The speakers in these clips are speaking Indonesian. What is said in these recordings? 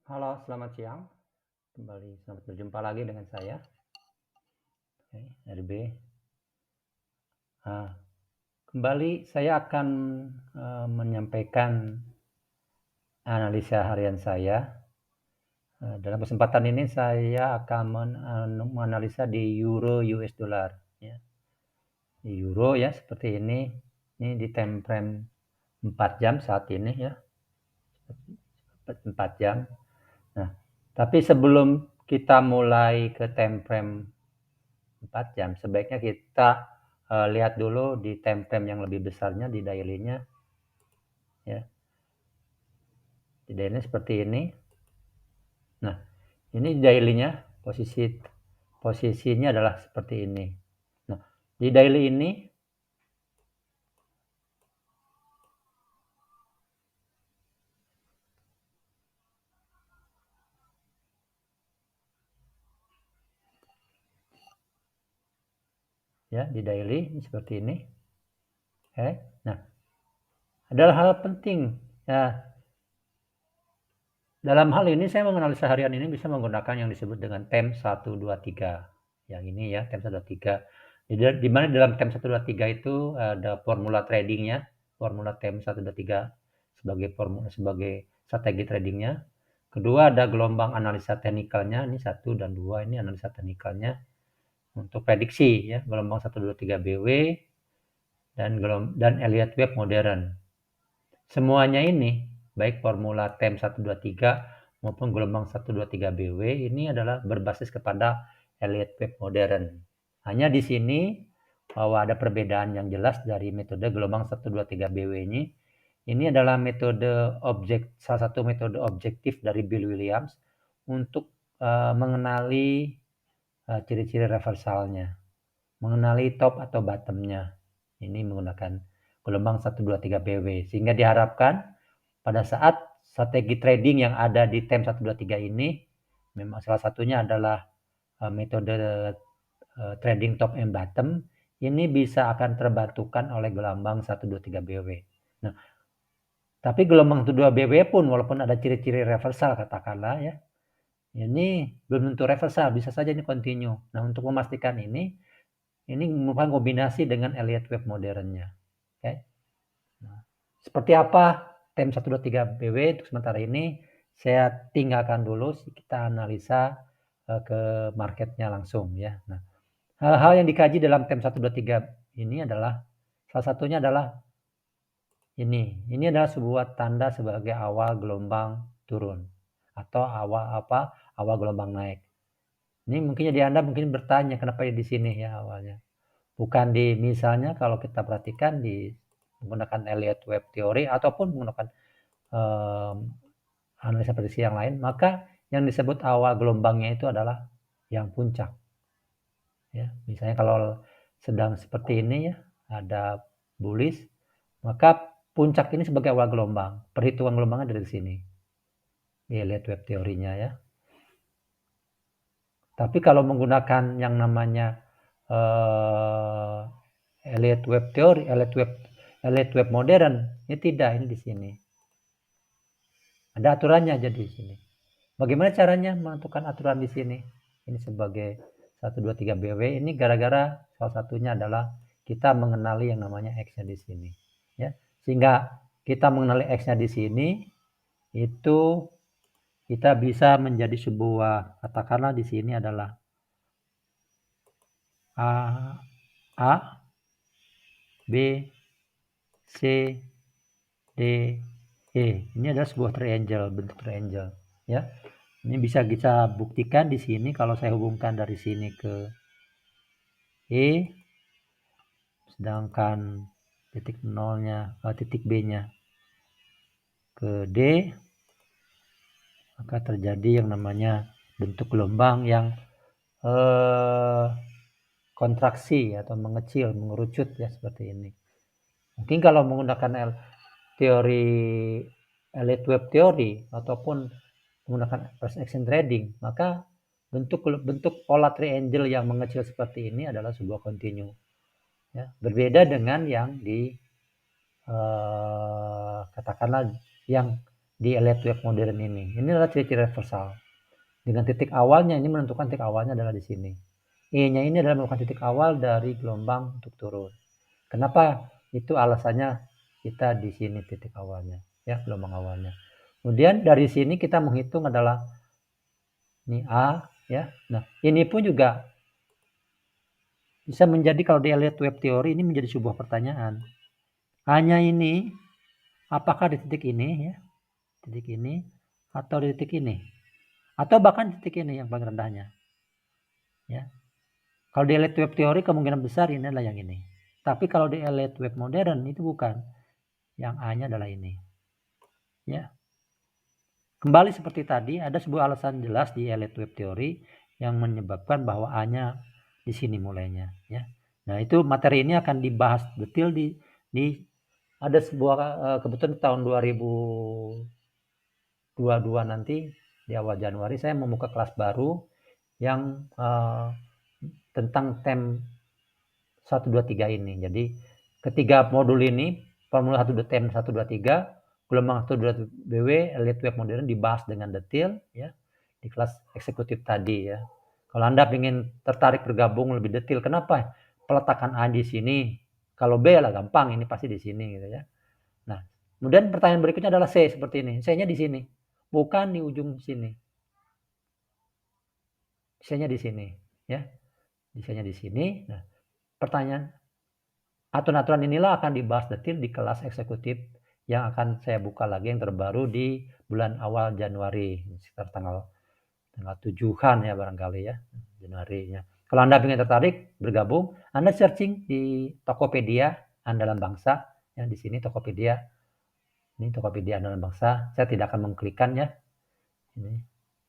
Halo, selamat siang. Selamat berjumpa lagi dengan saya, RB. Nah, kembali saya akan menyampaikan analisa harian saya. Dalam kesempatan ini saya akan menganalisa di euro US dollar. Ya. Di euro ya seperti ini. Ini di time frame 4 jam saat ini ya. 4 jam. Nah, tapi sebelum kita mulai ke time frame 4 jam, sebaiknya kita lihat dulu di time frame yang lebih besarnya di daily-nya ya. Di daily seperti ini. Nah, ini daily-nya posisinya adalah seperti ini. Nah, di daily ini ya, di daily ini seperti ini. Nah, adalah hal penting ya. Dalam hal ini saya menganalisa harian ini bisa menggunakan yang disebut dengan TEM 123. Yang ini ya, TEM 123. Di mana dalam TEM 123 itu ada formula tradingnya, formula TEM 123 sebagai strategi tradingnya. Kedua ada gelombang analisa teknikalnya, ini 1 dan 2 ini analisa teknikalnya untuk prediksi ya, gelombang 123 BW dan Elliott Wave modern. Semuanya ini, baik formula TEM 123 maupun gelombang 123 BW ini adalah berbasis kepada Elliott Wave modern. Hanya di sini bahwa ada perbedaan yang jelas dari metode gelombang 123 BW ini. Ini adalah salah satu metode objektif dari Bill Williams untuk mengenali ciri-ciri reversalnya, mengenali top atau bottomnya. Ini menggunakan gelombang 123 BW, sehingga diharapkan pada saat strategi trading yang ada di TEM 123 ini, memang salah satunya adalah metode trading top and bottom, ini bisa akan terbantukan oleh gelombang 123 BW. Nah, tapi gelombang 123 BW pun walaupun ada ciri-ciri reversal katakanlah ya, ini belum tentu reversal, bisa saja ini continue. Nah, untuk memastikan ini merupakan kombinasi dengan Elliott Wave modernnya. Okay. Nah, seperti apa TEM 123 BW untuk sementara ini saya tinggalkan dulu, kita analisa ke marketnya langsung ya. Nah, hal-hal yang dikaji dalam TEM 123 ini adalah salah satunya adalah ini adalah sebuah tanda sebagai awal gelombang turun atau awal gelombang naik. Ini mungkin jadi Anda mungkin bertanya kenapa di sini ya awalnya. Bukan di misalnya kalau kita perhatikan di menggunakan Elliott Wave Theory ataupun menggunakan analisa prediksi yang lain, maka yang disebut awal gelombangnya itu adalah yang puncak. Ya, misalnya kalau sedang seperti ini ya, ada bullish, maka puncak ini sebagai awal gelombang. Perhitungan gelombangnya dari sini. Dia lihat web teorinya ya. Tapi kalau menggunakan yang namanya Elliott Wave Theory, Elliott Wave modern, ini tidak, ini di sini. Ada aturannya jadi di sini. Bagaimana caranya menentukan aturan di sini? Ini sebagai 123 BW ini gara-gara salah satunya adalah kita mengenali yang namanya X-nya di sini. Ya. Sehingga kita mengenali X-nya di sini itu kita bisa menjadi sebuah, katakanlah di sini adalah A, B, C, D, E. Ini adalah sebuah triangle, bentuk triangle. Ya. Ini bisa kita buktikan di sini kalau saya hubungkan dari sini ke E, sedangkan titik nolnya, titik B-nya ke D, maka terjadi yang namanya bentuk gelombang yang kontraksi atau mengecil, mengerucut ya seperti ini. Mungkin kalau menggunakan teori Elliott Wave Theory ataupun menggunakan price action trading, maka bentuk pola triangle yang mengecil seperti ini adalah sebuah continue. Ya, berbeda dengan yang di katakanlah yang di Elliott wave modern ini. Ini adalah ciri-ciri reversal. Dengan titik awalnya ini menentukan titik awalnya adalah di sini. E-nya ini adalah merupakan titik awal dari gelombang untuk turun. Kenapa? Itu alasannya kita di sini titik awalnya, ya, gelombang awalnya. Kemudian dari sini kita menghitung adalah ini A, ya. Nah, ini pun juga bisa menjadi kalau di Elliott wave theory ini menjadi sebuah pertanyaan. A-nya ini apakah di titik ini, ya, titik ini, atau di titik ini, atau bahkan di titik ini yang paling rendahnya, ya. Kalau di Elliott wave theory kemungkinan besar ini adalah yang ini. Tapi kalau di Elliott wave modern itu bukan. Yang A-nya adalah ini. Ya. Kembali seperti tadi, ada sebuah alasan jelas di Elliott wave theory yang menyebabkan bahwa A-nya di sini mulainya, ya. Nah, itu materi ini akan dibahas detail di ada sebuah kebetulan tahun 2022 nanti di awal Januari saya membuka kelas baru yang tentang TEM 123 ini. Jadi ketiga modul ini, formula 1 TEM 123, gelombang 1 BW, Elliott wave modern dibahas dengan detail, ya, di kelas eksekutif tadi, ya. Kalau Anda ingin tertarik bergabung lebih detail, kenapa peletakan A di sini? Kalau B lah gampang, ini pasti di sini, gitu ya. Nah, kemudian pertanyaan berikutnya adalah C seperti ini. C-nya di sini, bukan di ujung sini. C-nya di sini, ya. C-nya di sini. Nah, pertanyaan aturan-aturan inilah akan dibahas detail di kelas eksekutif yang akan saya buka lagi yang terbaru di bulan awal Januari, sekitar tanggal 7-an ya barangkali ya, Januarinya. Kalau Anda ingin tertarik bergabung, Anda searching di Tokopedia Andalan Bangsa, ya, di sini Tokopedia. Ini Tokopedia Andalan Bangsa. Saya tidak akan mengklikkan ya. Ini.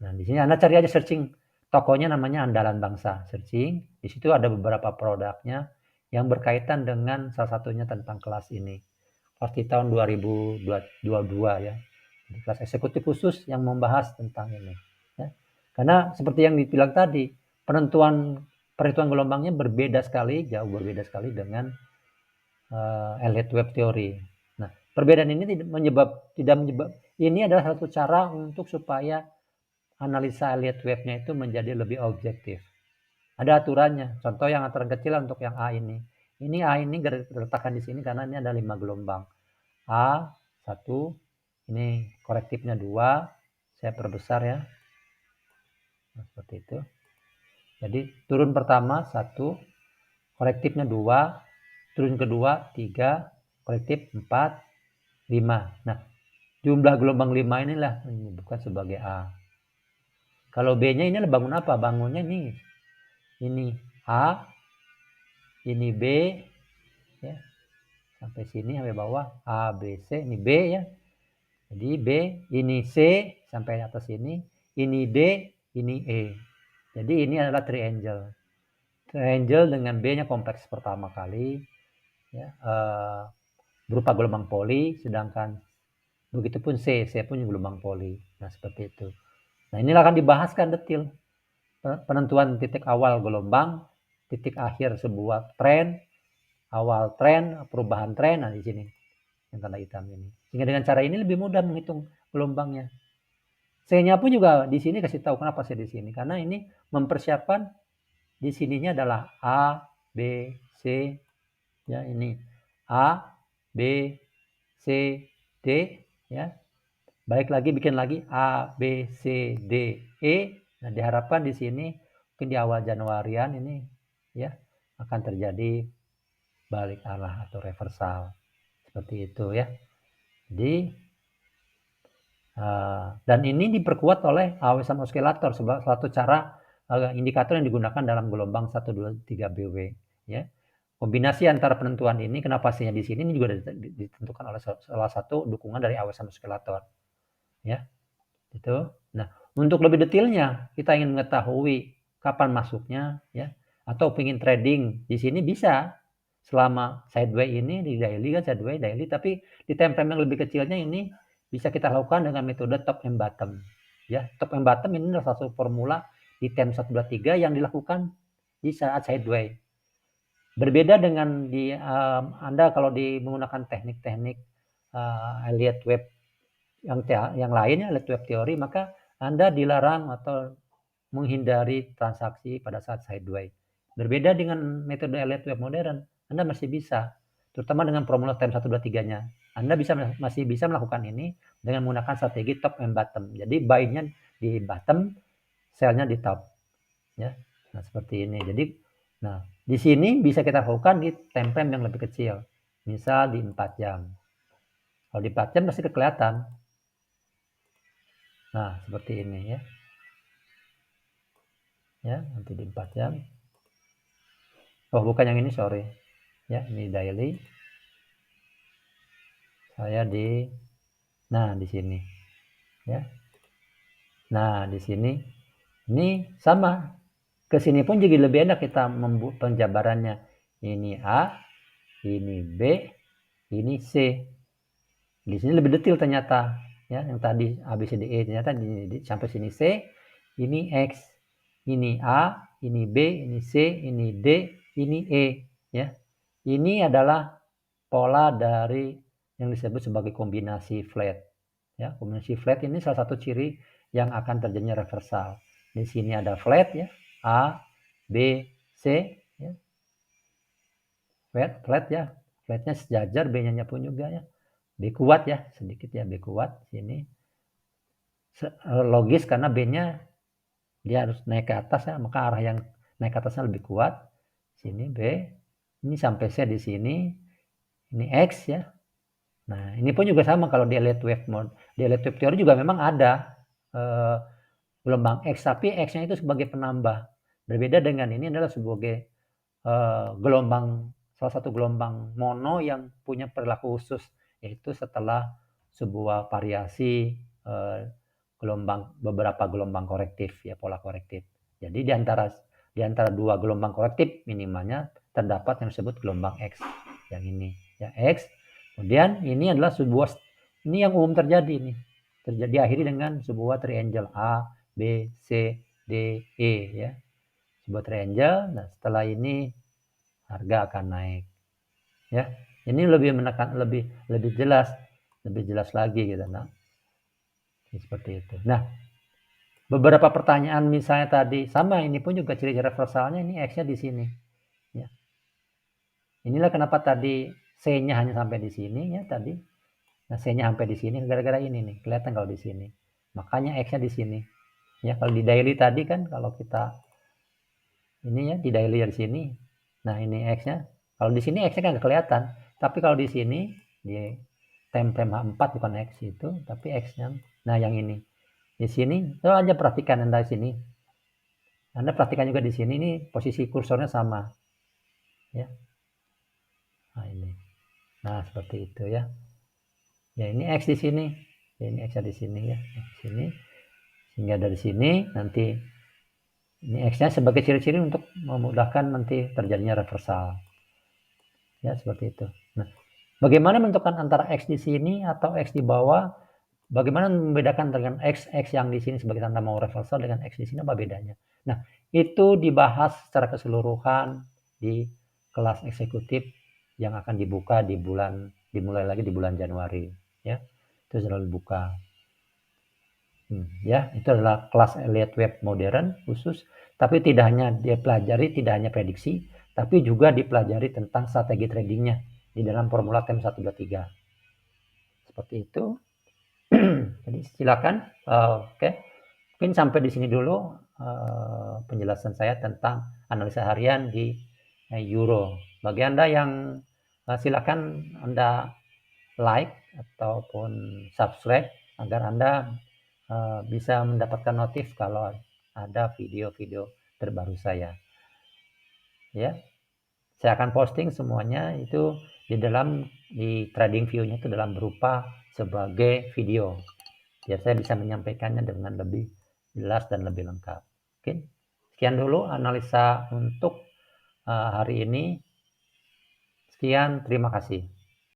Nah, di sini Anda cari aja searching tokonya namanya Andalan Bangsa, searching. Di situ ada beberapa produknya yang berkaitan dengan salah satunya tentang kelas ini. Kelas di tahun 2022 ya. Kelas eksekutif khusus yang membahas tentang ini. Ya. Karena seperti yang dibilang tadi, perhitungan gelombangnya berbeda sekali, jauh berbeda sekali dengan Elliott wave theory. Nah, perbedaan ini tidak menyebab ini adalah satu cara untuk supaya analisa Elliott wave-nya itu menjadi lebih objektif. Ada aturannya. Contoh yang aturan kecil untuk yang A ini. Ini A ini diletakkan di sini karena ini ada 5 gelombang. A 1, ini korektifnya 2. Saya perbesar ya. Nah, seperti itu. Jadi turun pertama 1, korektifnya 2, turun kedua 3, korektif 4, 5. Nah, jumlah gelombang 5 inilah bukan sebagai A. Kalau B-nya ini bangun apa? Bangunnya ini A, ini B, ya, sampai sini sampai bawah A, B, C, ini B ya. Jadi B, ini C sampai atas ini D, ini E. Jadi ini adalah triangle. Triangle dengan B-nya kompleks pertama kali, ya, berupa gelombang poli, sedangkan begitupun C pun gelombang poli. Nah, seperti itu. Nah, inilah akan dibahaskan detail. Penentuan titik awal gelombang, titik akhir sebuah tren, awal tren, perubahan tren, nah di sini yang tanda hitam ini. Sehingga dengan cara ini lebih mudah menghitung gelombangnya. C-nya pun juga di sini kasih tahu kenapa C di sini, karena ini mempersiapkan di sininya adalah A, B, C, ya ini A, B, C, D, ya. Balik lagi bikin lagi A, B, C, D, E. Nah, diharapkan di sini mungkin di awal Januarian ini ya akan terjadi balik arah atau reversal seperti itu ya. Jadi dan ini diperkuat oleh awesan oscillator sebagai suatu cara indikator yang digunakan dalam gelombang 123 BW ya. Kombinasi antara penentuan ini kenapa hasilnya di sini ini juga ditentukan oleh salah satu dukungan dari awesan oscillator ya. Itu. Nah, untuk lebih detailnya kita ingin mengetahui kapan masuknya ya atau ingin trading di sini bisa selama sideway ini di daily kan sideway daily, tapi di time frame yang lebih kecilnya ini bisa kita lakukan dengan metode top and bottom ya. Top and bottom ini adalah satu formula di TEM 123 yang dilakukan di saat sideway. Berbeda dengan di Anda kalau menggunakan teknik-teknik Elliott wave yang lainnya elite wave teori, maka Anda dilarang atau menghindari transaksi pada saat sideways. Berbeda dengan metode elite wave modern, Anda masih bisa, terutama dengan formula time 123-nya. Anda masih bisa melakukan ini dengan menggunakan strategi top and bottom. Jadi buy-nya di bottom, sell-nya di top. Ya. Nah, seperti ini. Jadi, nah, di sini bisa kita lakukan di time frame yang lebih kecil. Misal di 4 jam. Kalau di 4 jam pasti kelihatan. Nah, seperti ini ya. Ya, nanti di 4 jam. Oh, bukan yang ini, sorry. Ya, ini daily. Saya nah di sini. Ya. Nah, di sini ini sama. Ke sini pun jadi lebih enak kita membuat penjabarannya. Ini A, ini B, ini C. Di sini lebih detail ternyata. Ya, yang tadi A, B, C, D, E ternyata sampai sini C, ini X, ini A, ini B, ini C, ini D, ini E. Ya, ini adalah pola dari yang disebut sebagai kombinasi flat. Ya, kombinasi flat ini salah satu ciri yang akan terjadinya reversal. Di sini ada flat ya, A, B, C, ya. Flat ya, flatnya sejajar, B-nya pun juga ya. B kuat ya, sedikit ya B kuat sini. Logis karena B-nya dia harus naik ke atas ya, maka arah yang naik ke atasnya lebih kuat. Sini B, ini sampai C di sini, ini X ya. Nah, ini pun juga sama kalau di elite wave mode. Di elite wave teori juga memang ada gelombang X, tapi X-nya itu sebagai penambah. Berbeda dengan ini adalah sebagai gelombang, salah satu gelombang mono yang punya perilaku khusus, yaitu setelah sebuah variasi beberapa gelombang korektif ya, pola korektif. Jadi di antara dua gelombang korektif minimalnya terdapat yang disebut gelombang X, yang ini ya X. Kemudian ini adalah ini yang umum terjadi nih, diakhiri dengan sebuah triangle A, B, C, D, E ya, sebuah triangle. Nah, setelah ini harga akan naik ya. Ini lebih menekan, lebih jelas lagi gitu. Nah, seperti itu. Nah, beberapa pertanyaan misalnya tadi sama, ini pun juga ciri reversalnya, ini X-nya di sini ya. Inilah kenapa tadi C-nya hanya sampai di sini ya tadi. Nah, C-nya sampai di sini gara-gara ini nih, kelihatan kalau di sini. Makanya X-nya di sini. Ya, kalau di daily tadi kan kalau kita ini ya di daily di sini. Nah, ini X-nya. Kalau di sini X-nya kan nggak kelihatan. Tapi kalau di sini di time frame H4 bukan X itu, tapi X-nya. Nah, yang ini. Di sini, coba aja perhatikan Anda di sini. Anda perhatikan juga di sini, ini posisi kursornya sama. Ya. Nah, ini. Nah, seperti itu ya. Ya, ini X di sini. Ya, ini X di sini ya. Di sini. Sehingga dari sini nanti ini X-nya sebagai ciri-ciri untuk memudahkan nanti terjadinya reversal. Ya, seperti itu. Nah, bagaimana menentukan antara X di sini atau X di bawah? Bagaimana membedakan dengan X yang di sini sebagai tanda mau reversal dengan X di sini, apa bedanya? Nah, itu dibahas secara keseluruhan di kelas eksekutif yang akan dimulai lagi di bulan Januari ya. Itu sudah dibuka. Ya, itu adalah kelas elite wave modern khusus, tapi tidak hanya prediksi, tapi juga dipelajari tentang strategi tradingnya di dalam formula time 123. Seperti itu. Jadi silakan. Oke. Mungkin sampai di sini dulu penjelasan saya tentang analisa harian di euro. Bagi Anda yang silakan Anda like ataupun subscribe agar Anda bisa mendapatkan notif kalau ada video-video terbaru saya. Ya. Saya akan posting semuanya itu di trading view-nya itu dalam berupa sebagai video. Biar saya bisa menyampaikannya dengan lebih jelas dan lebih lengkap. Oke. Sekian dulu analisa untuk hari ini. Sekian, terima kasih.